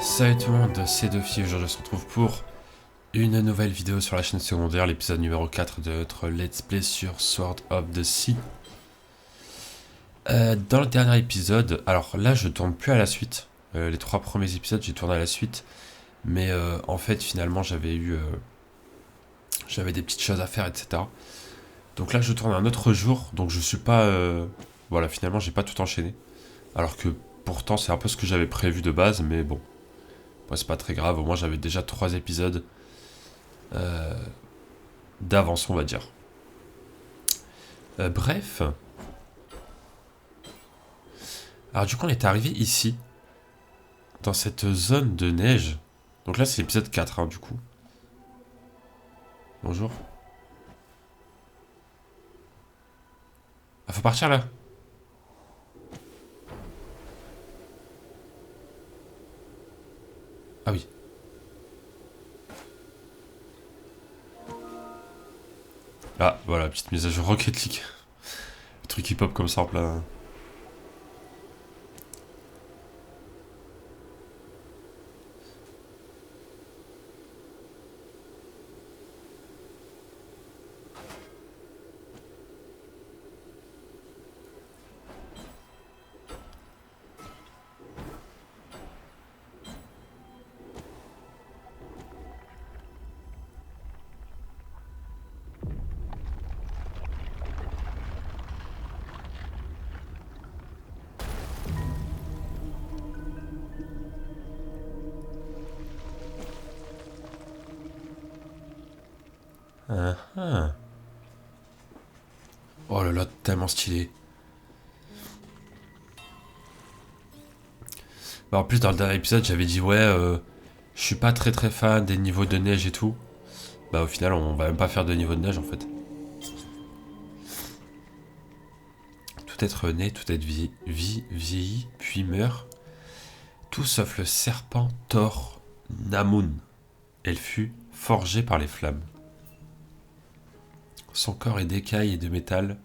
Salut tout le monde, c'est Duffy. Aujourd'hui on se retrouve pour une nouvelle vidéo sur la chaîne secondaire, l'épisode numéro 4 de notre Let's Play sur Sword of the Sea. Dans le dernier épisode, alors là je tourne plus à la suite, les 3 premiers épisodes j'ai tourné à la suite, mais en fait finalement j'avais des petites choses à faire, etc. Donc là je tourne un autre jour, donc je suis pas... voilà, finalement j'ai pas tout enchaîné, alors que pourtant c'est un peu ce que j'avais prévu de base, mais bon. Ouais, c'est pas très grave, au moins j'avais déjà 3 épisodes d'avance, on va dire. Bref. Alors du coup on est arrivé ici, dans cette zone de neige. Donc là c'est l'épisode 4, hein, du coup. Bonjour. Ah, faut partir là. Ah oui. Ah voilà, petite mise à jour Rocket League. Le truc hip-hop comme ça en plein... Ah, ah. Oh là là, tellement stylé. Bah, en plus dans le dernier épisode j'avais dit ouais, je suis pas très fan des niveaux de neige et tout. Bah au final on va même pas faire de niveau de neige en fait. Tout être né, tout être vieilli, puis meurt. Tout sauf le serpent Thor Namun. Elle fut forgée par les flammes. Son corps est d'écailles et de métal,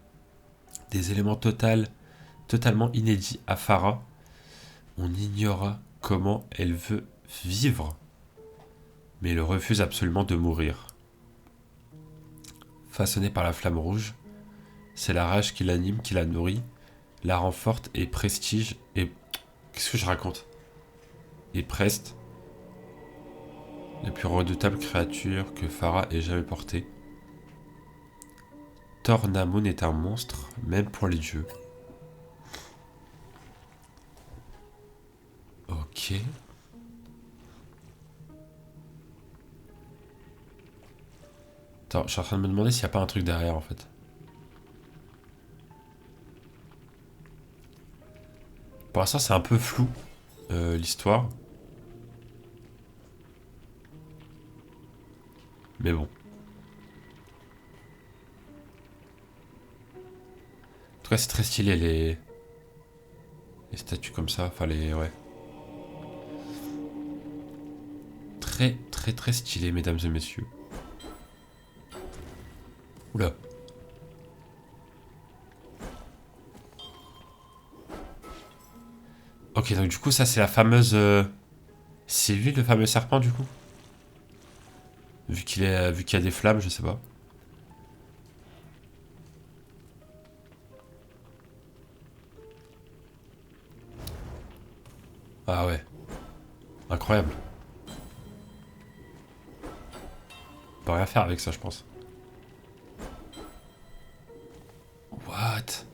des éléments totalement inédits à Farah. On ignora comment elle veut vivre, mais elle refuse absolument de mourir. Façonnée par la flamme rouge, c'est la rage qui l'anime, qui la nourrit, la rend forte et prestige et... Qu'est-ce que je raconte? Et Prest, la plus redoutable créature que Farah ait jamais portée. Tornamun est un monstre, même pour les dieux. Ok. Attends, je suis en train de me demander s'il n'y a pas un truc derrière en fait. Pour l'instant, c'est un peu flou, l'histoire. Mais bon. En tout cas, c'est très stylé les statues comme ça. Enfin, les. Ouais. Très stylé, mesdames et messieurs. Oula. Ok, donc du coup, ça, c'est la fameuse. C'est lui, le fameux serpent, du coup? Vu qu'il y a des flammes, je sais pas. Ah ouais. Incroyable. On peut rien faire avec ça, je pense. What?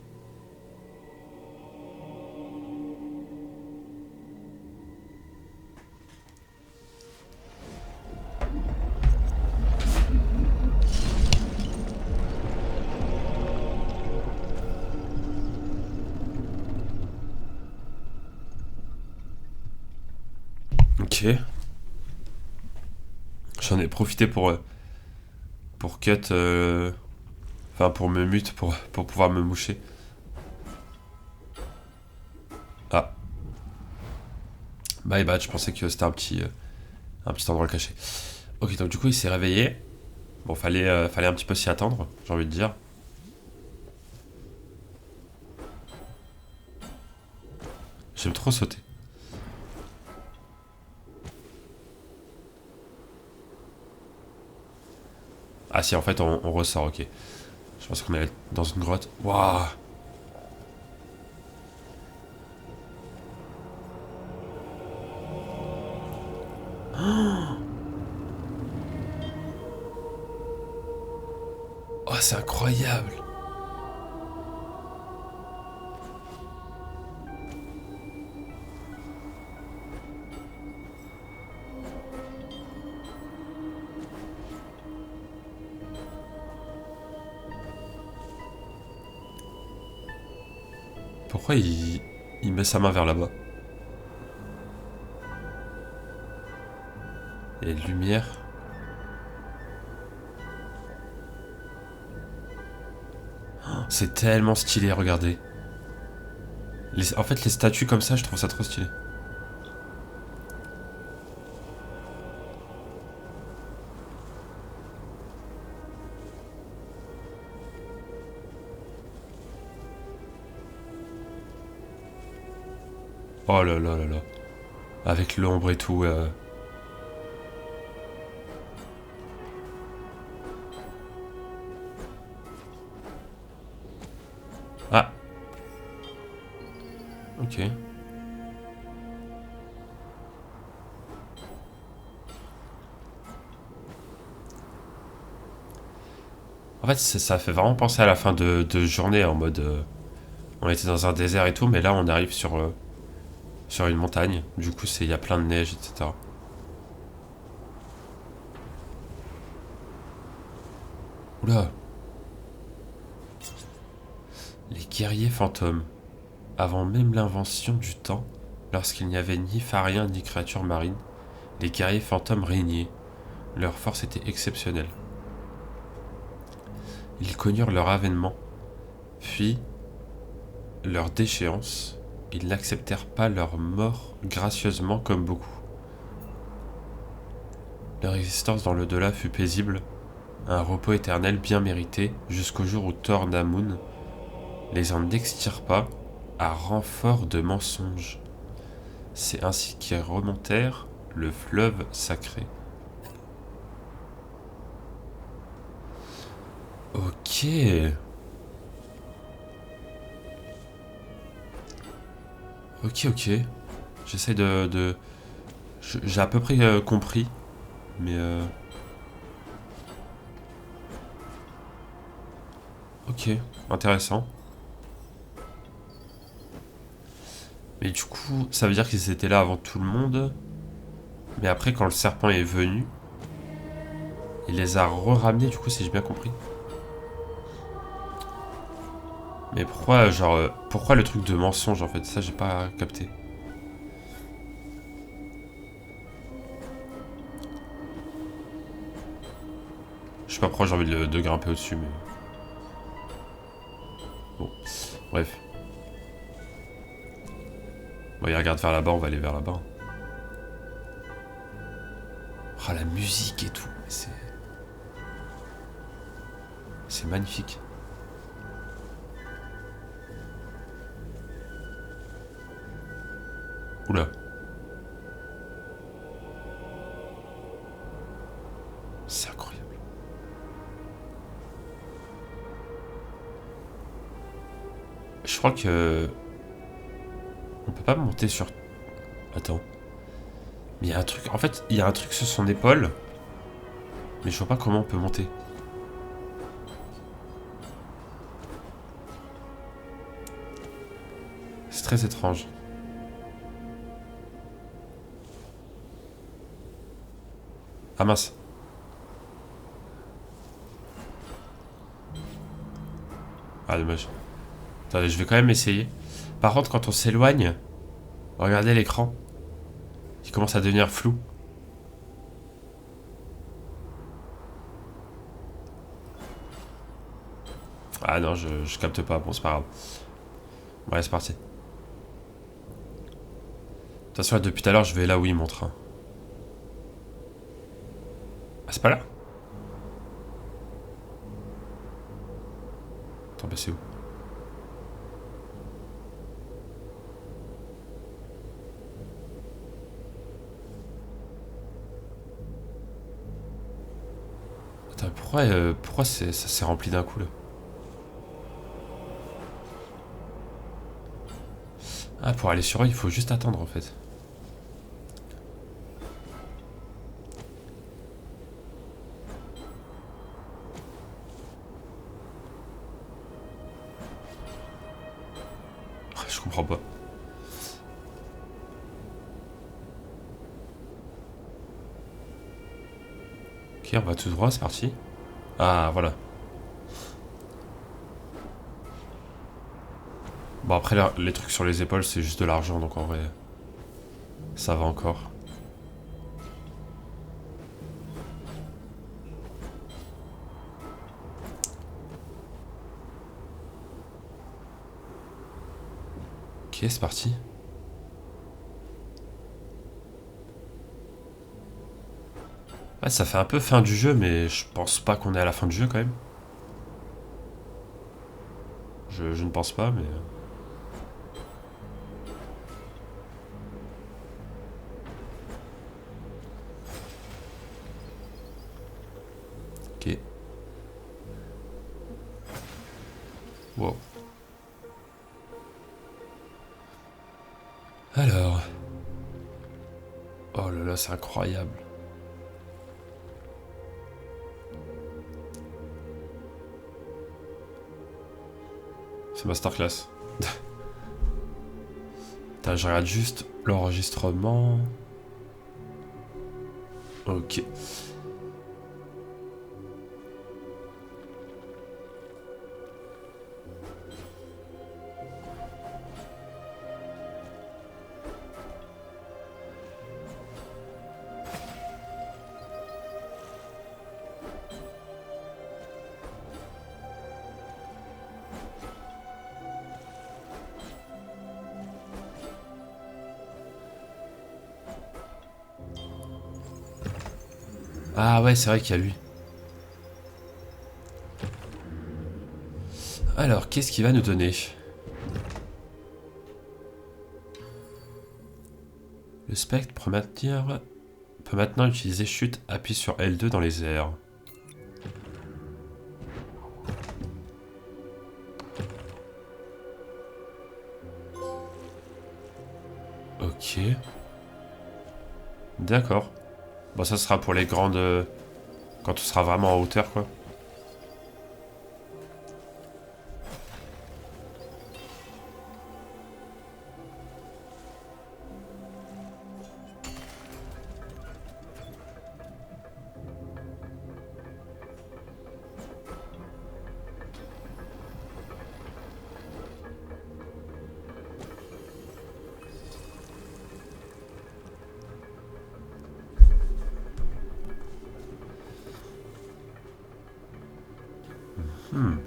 Ok. J'en ai profité pour cut. Enfin, pour me mute, pour pouvoir me moucher. Ah. My bad, je pensais que c'était un petit endroit caché. Ok, donc du coup, il s'est réveillé. Bon, fallait un petit peu s'y attendre, j'ai envie de dire. J'aime trop sauter. Ah si, en fait, on ressort, ok. Je pense qu'on est dans une grotte. Waouh. Oh, c'est incroyable. Pourquoi il met sa main vers là-bas? Il y a une lumière. C'est tellement stylé, regardez. En fait, les statues comme ça, je trouve ça trop stylé. Oh là là là là. Avec l'ombre et tout. Ah, ok. En fait, ça fait vraiment penser à la fin de journée en mode. On était dans un désert et tout, mais là on arrive sur une montagne. Du coup, il y a plein de neige, etc. Oula, les guerriers fantômes. Avant même l'invention du temps, lorsqu'il n'y avait ni phariens ni créatures marines, les guerriers fantômes régnaient. Leur force était exceptionnelle. Ils connurent leur avènement, puis leur déchéance. Ils n'acceptèrent pas leur mort gracieusement comme beaucoup. Leur existence dans le-delà fut paisible, un repos éternel bien mérité, jusqu'au jour où Thor Namun les en extirpa à renfort de mensonges. C'est ainsi qu'ils remontèrent le fleuve sacré. Ok. Ok, ok. J'essaie J'ai à peu près compris, mais ok, intéressant. Mais du coup, ça veut dire qu'ils étaient là avant tout le monde. Mais après, quand le serpent est venu, il les a re-ramenés, du coup, si j'ai bien compris. Mais pourquoi, genre, pourquoi le truc de mensonge en fait? Ça, j'ai pas capté. Je sais pas pourquoi j'ai envie de grimper au-dessus, mais. Bon, bref. Bon, il regarde vers là-bas, on va aller vers là-bas. Ah, la musique et tout, c'est magnifique. Oula. C'est incroyable. Je crois que. On peut pas monter sur. Attends. Mais il y a un truc. En fait, il y a un truc sur son épaule. Mais je vois pas comment on peut monter. C'est très étrange. Ah mince. Ah dommage. Attendez, je vais quand même essayer. Par contre, quand on s'éloigne, regardez l'écran. Il commence à devenir flou. Ah non, je capte pas. Bon, c'est pas grave. Ouais, c'est parti. De toute façon, depuis tout à l'heure, je vais là où il montre. Hein. Ah, c'est pas là? Attends, bah c'est où? Putain, pourquoi ça s'est rempli d'un coup là? Ah, pour aller sur eux, il faut juste attendre en fait. Ah, je comprends pas. Ok, on va tout droit, c'est parti. Ah, voilà. Bon, après, les trucs sur les épaules, c'est juste de l'argent, donc en vrai, ça va encore. Ok, c'est parti. Ouais, ça fait un peu fin du jeu, mais je pense pas qu'on est à la fin du jeu quand même. Je ne pense pas, mais... Ok. Wow. Alors... Oh là là, c'est incroyable. C'est masterclass. Attends, je regarde juste l'enregistrement. Ok. Ah ouais, c'est vrai qu'il y a lui. Alors, qu'est-ce qu'il va nous donner? Le spectre peut maintenant utiliser chute, appuie sur L2 dans les airs. Ok. D'accord. Bon, ça sera pour les grandes... quand on sera vraiment en hauteur, quoi. Hmm.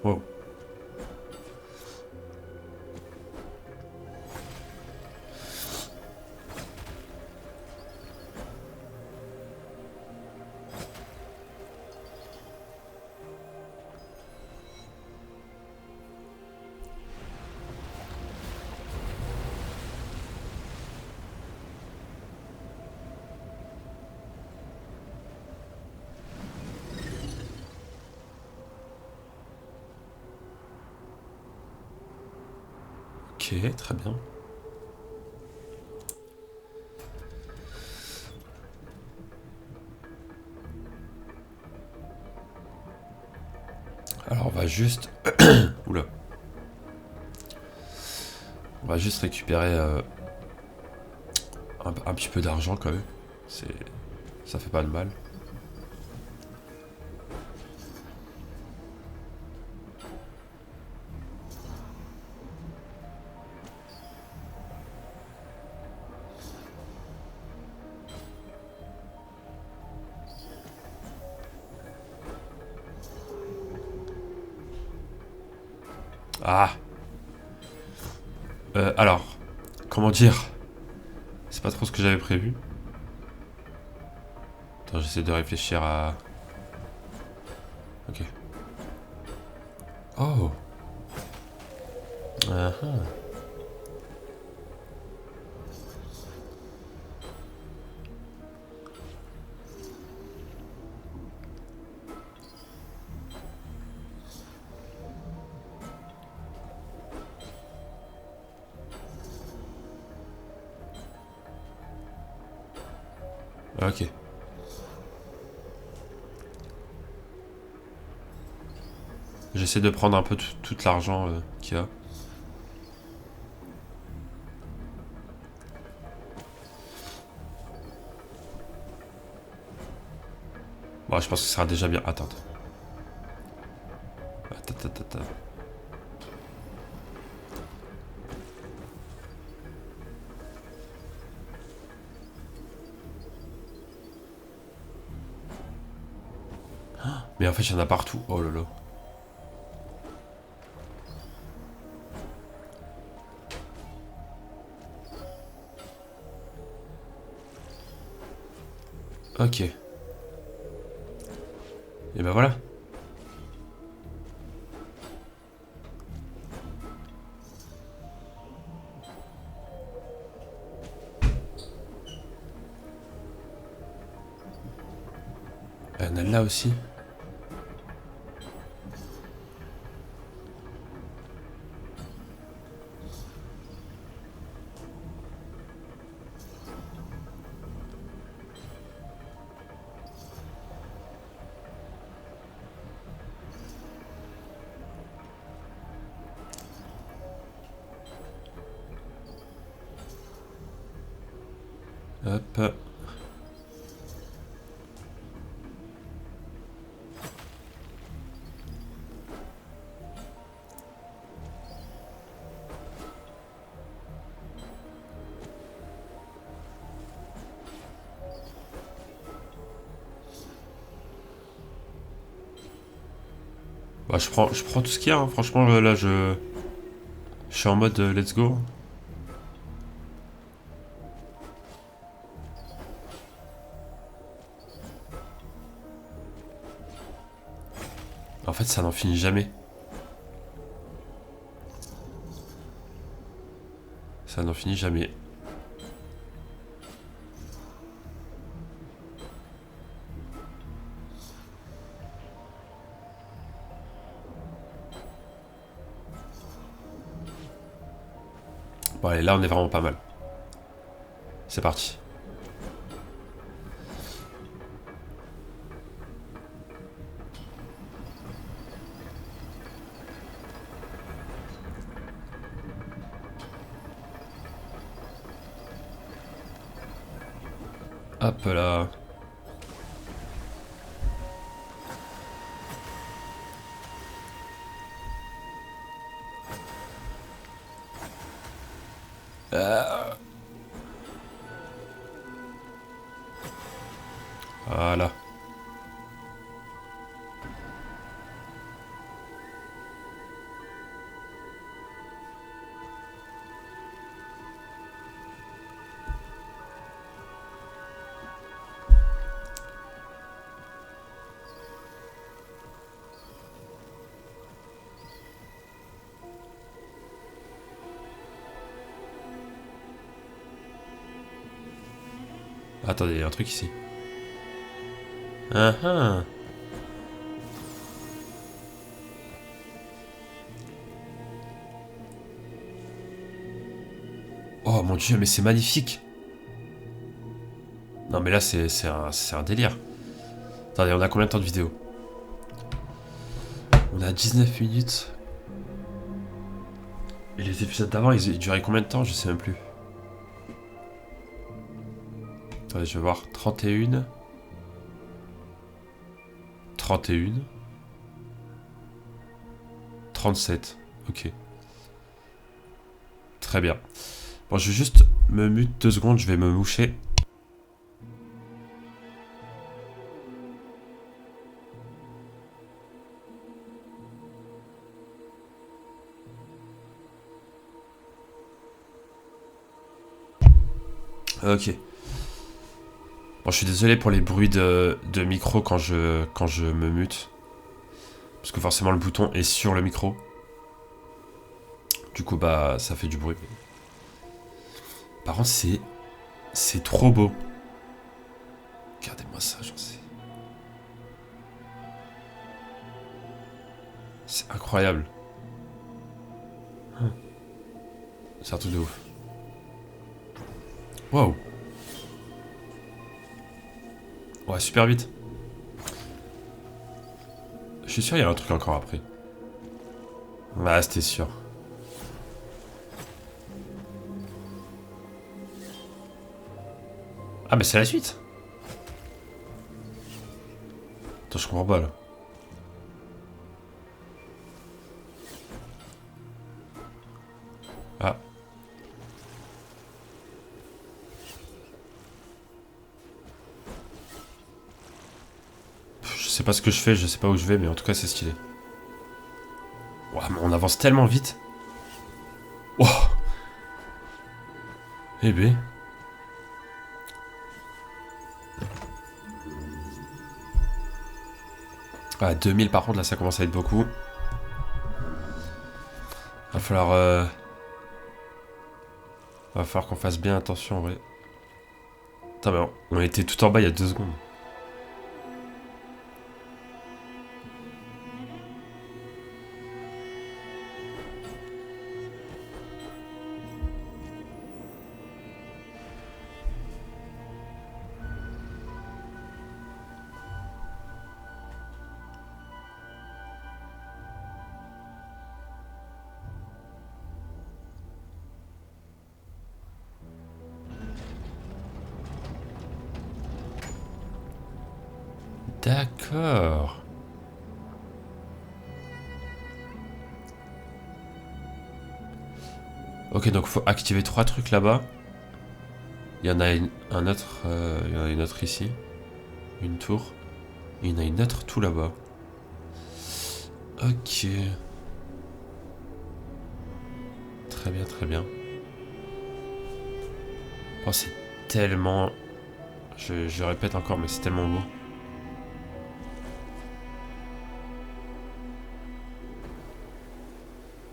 Wow. Ok, très bien. Alors, on va juste... Oula. On va juste récupérer un petit peu d'argent, quand même. C'est... Ça fait pas de mal. Ah. Alors... Comment dire? C'est pas trop ce que j'avais prévu. Attends, j'essaie de réfléchir à... Ok. Oh. Ah ah. Ok. J'essaie de prendre un peu tout l'argent qu'il y a. Bon, je pense que ça sera déjà bien. Attends. Attends. Mais en fait, il y en a partout. Oh là là. Ok. Et ben voilà. Il y en a là aussi. Hop. Bah, je prends tout ce qu'il y a, hein. Franchement, là, je suis en mode let's go. En fait, ça n'en finit jamais. Ça n'en finit jamais. Bon, allez, là, on est vraiment pas mal. C'est parti. Hop là. Voilà. Attendez, il y a un truc ici. Ah ah. Oh mon dieu, mais c'est magnifique. Non, mais là, c'est un délire. Attendez, on a combien de temps de vidéo? On a 19 minutes. Et les épisodes d'avant, ils duraient combien de temps? Je sais même plus. Attendez, je vais voir. 31. 31. 37. Ok. Très bien. Bon, je vais juste me mute 2 secondes, je vais me moucher. Ok. Bon, je suis désolé pour les bruits de micro quand je me mute. Parce que forcément, le bouton est sur le micro. Du coup, bah, ça fait du bruit. Par contre, c'est trop beau. Regardez-moi ça, j'en sais. C'est incroyable. C'est un truc de ouf. Waouh. Ouais, super vite. Je suis sûr, il y a un truc encore après. Ouais, c'était sûr. Ah, mais c'est la suite. Attends, je comprends pas là. Ah. Je sais pas ce que je fais, je sais pas où je vais, mais en tout cas, c'est stylé. Ouah, mais on avance tellement vite. Oh. Eh ben. Ah, 2000 par contre, là, ça commence à être beaucoup. Va falloir... Va falloir qu'on fasse bien attention, en vrai. Putain, mais on était tout en bas il y a 2 secondes. D'accord. Ok, donc faut activer 3 trucs là-bas. Il y en a un autre... il y en a une autre ici. Une tour. Et il y en a une autre tout là-bas. Ok. Très bien, très bien. Oh, c'est tellement... Je répète encore, mais c'est tellement beau.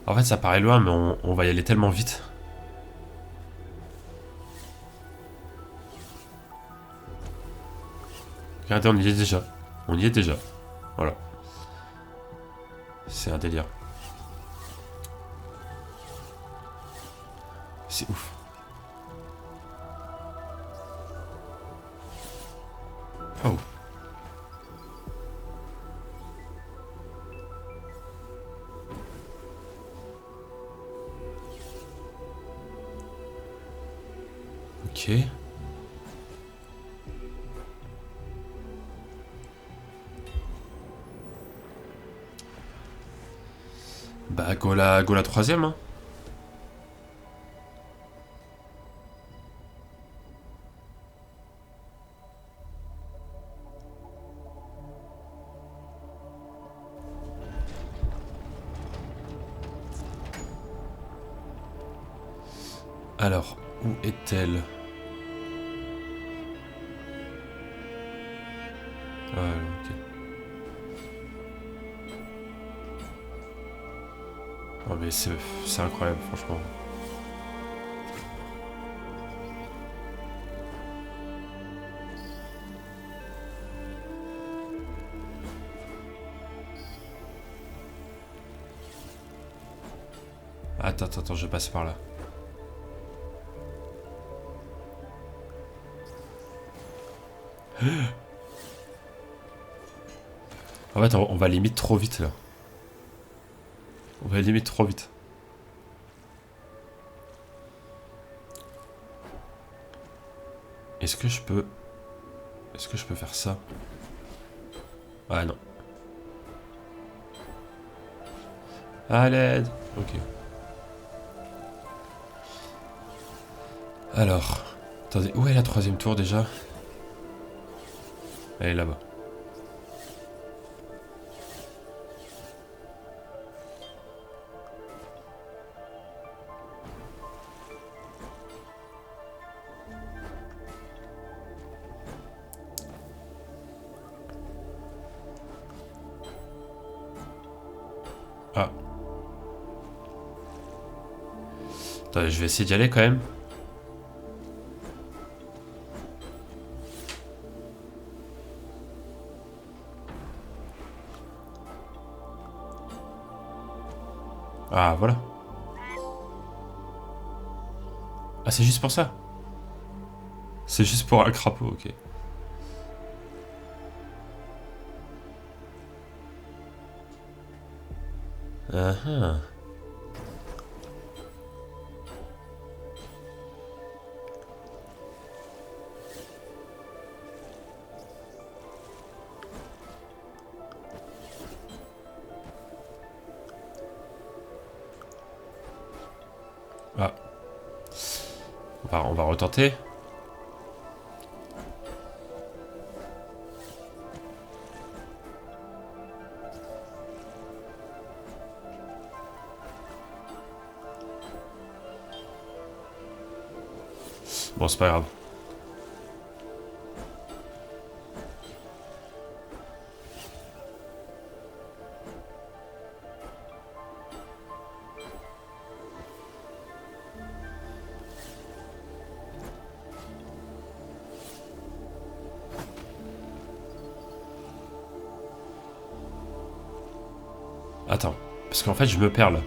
En fait, ça paraît loin, mais on va y aller tellement vite. Regardez, on y est déjà. On y est déjà. Voilà. C'est un délire. C'est ouf. Oh. Ok. Bah, go la troisième, hein. Alors, où est-elle? Ah, ok. Oh, mais c'est incroyable, franchement. Attends, je passe par là. En fait, on va limite trop vite, là. On va limite trop vite. Est-ce que je peux... Est-ce que je peux faire ça? Ah, non. À l'aide. Ok. Alors... Attendez, où est la troisième tour, déjà? Elle est là-bas. Ah. Attendez, je vais essayer d'y aller, quand même. Ah, voilà. Ah, c'est juste pour ça. C'est juste pour un crapaud, ok. Ah ah. Ah. On va retenter. Bon, c'est pas grave. Attends, parce qu'en fait, je me perds là.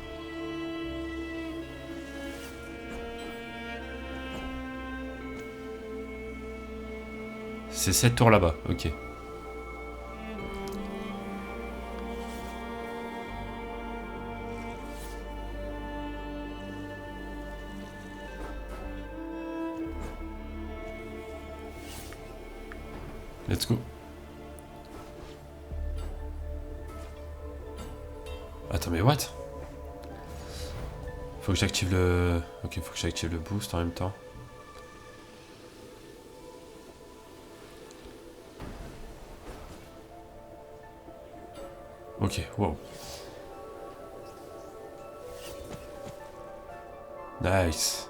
C'est cette tour là-bas, ok. Let's go. Attends, mais what? Faut que j'active le... Ok, faut que j'active le boost en même temps. Ok, wow. Nice.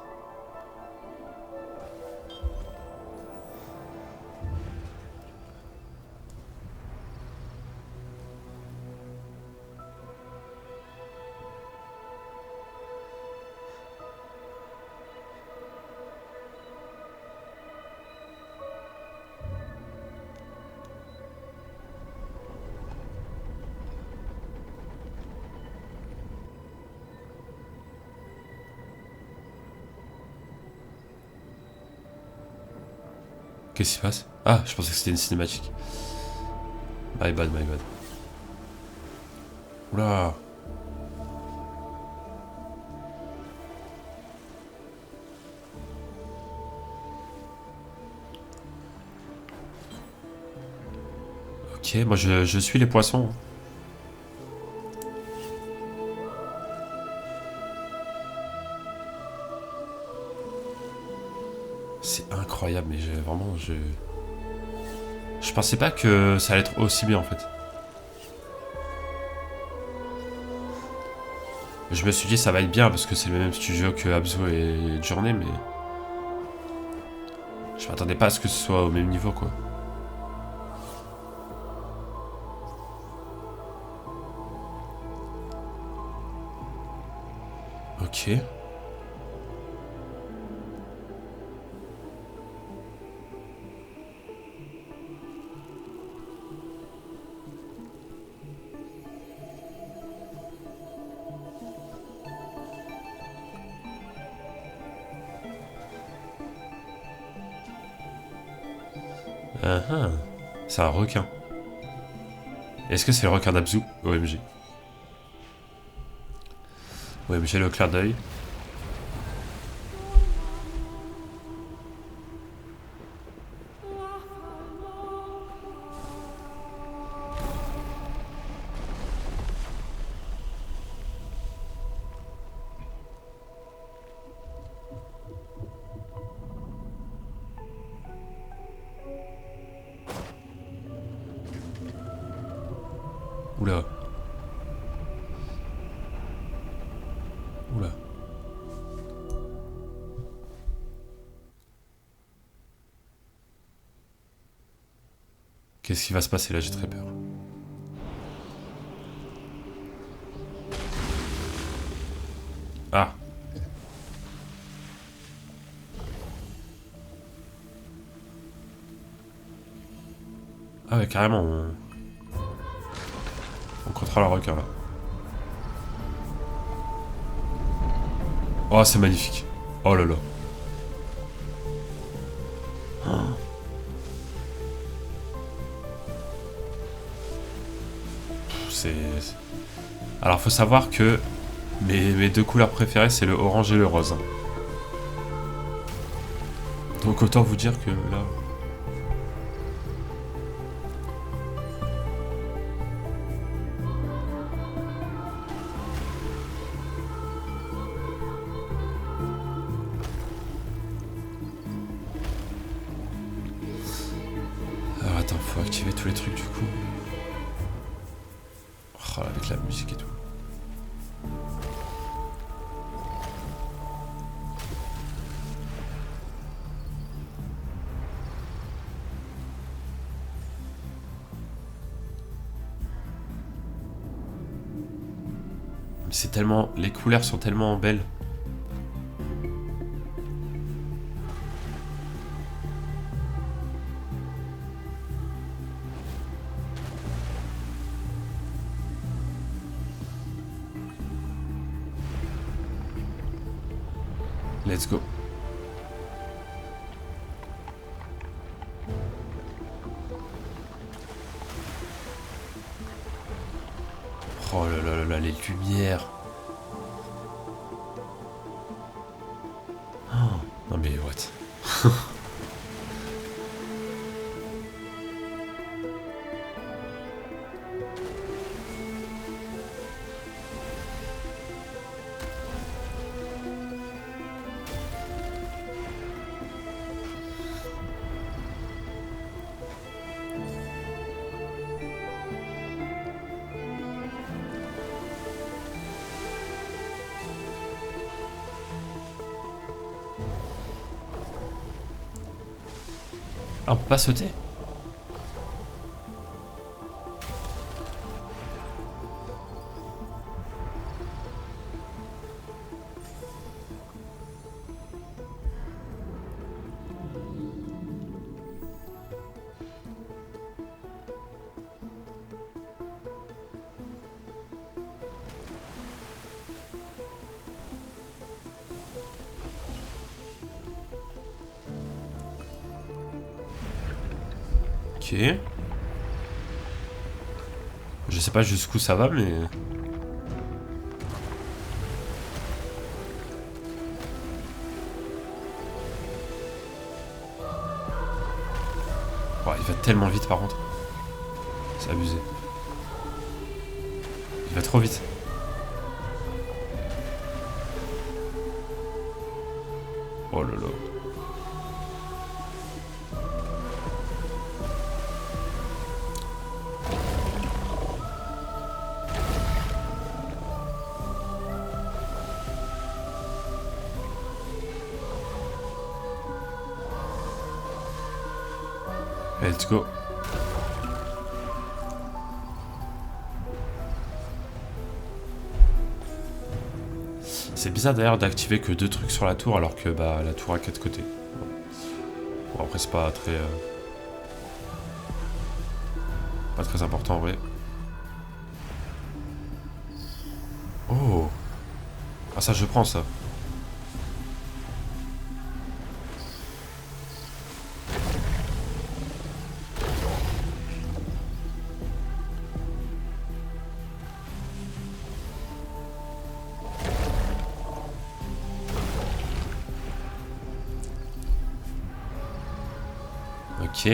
Qu'est-ce qui se passe? Ah, je pensais que c'était une cinématique. My bad, my bad. Oula. Ok, moi je suis les poissons. C'est incroyable, mais vraiment, je pensais pas que ça allait être aussi bien en fait. Je me suis dit ça va être bien parce que c'est le même studio que Abzu et Journey, mais je m'attendais pas à ce que ce soit au même niveau quoi. Ok. Ah ah. C'est un requin. Est-ce que c'est le requin d'Abzu? OMG. OMG le clin d'œil. Oula. Oula. Qu'est-ce qui va se passer là? J'ai très peur. Ah. Ah ouais, carrément, on contrôle un requin là. Oh, c'est magnifique. Oh là là. C'est... Alors faut savoir que mes deux couleurs préférées c'est le orange et le rose. Donc autant vous dire que là... Alors attends, faut activer tous les trucs du coup. Oh, avec la musique et tout. C'est tellement... Les couleurs sont tellement belles. Let's go. Oh là là là là, les lumières. Oh, non mais what? Ah, on peut pas sauter? Ok. Je sais pas jusqu'où ça va, mais... Oh, il va tellement vite par contre. C'est abusé. Il va trop vite. Oh là là. Let's go. C'est bizarre d'ailleurs d'activer que 2 trucs sur la tour alors que bah la tour a 4 côtés. Bon après c'est pas très important en vrai. Oh. Ah ça je prends ça. Ok.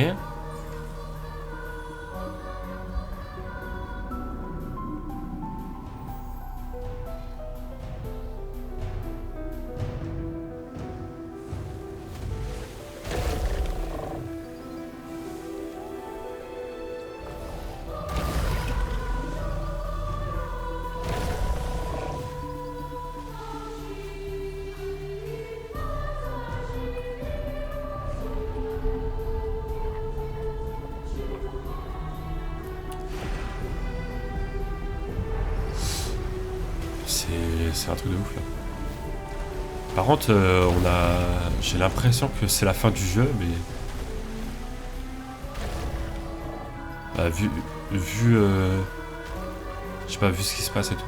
C'est un truc de ouf là. Par contre, j'ai l'impression que c'est la fin du jeu, mais bah, j'ai pas vu ce qui se passe et tout.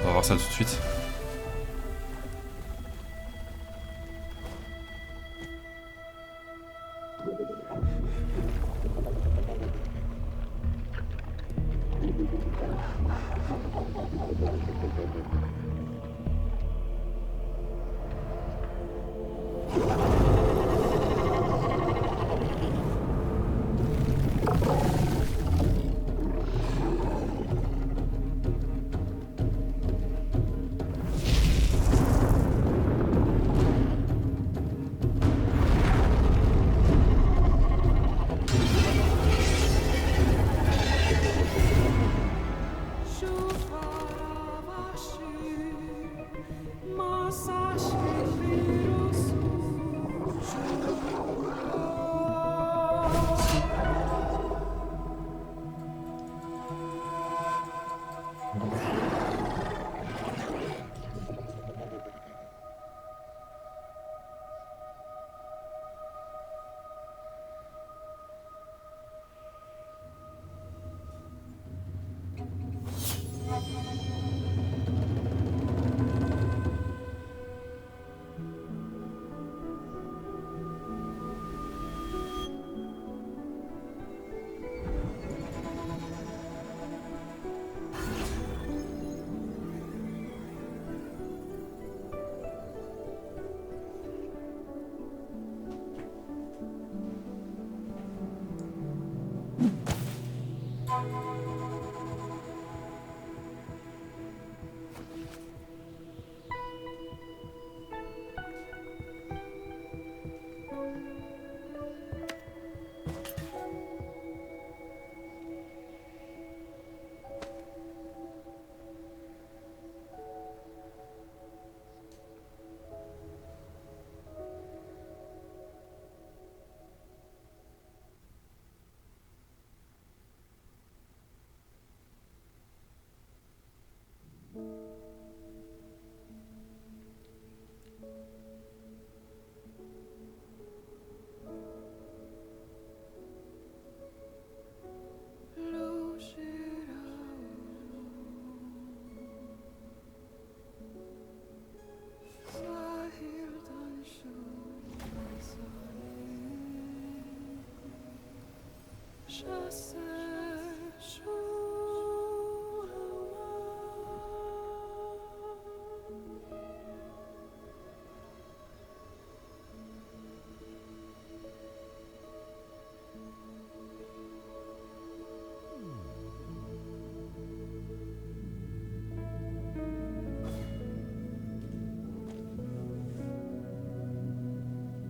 va voir ça tout de suite.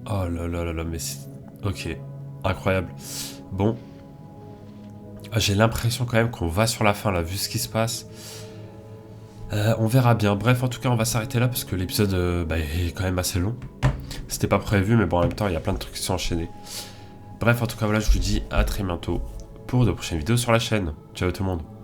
Oh là là là là, mais c'est... Ok, incroyable. Bon. J'ai l'impression quand même qu'on va sur la fin là, vu ce qui se passe. On verra bien. Bref, en tout cas, on va s'arrêter là parce que l'épisode est quand même assez long. C'était pas prévu, mais bon, en même temps, il y a plein de trucs qui sont enchaînés. Bref, en tout cas, voilà, je vous dis à très bientôt pour de prochaines vidéos sur la chaîne. Ciao tout le monde.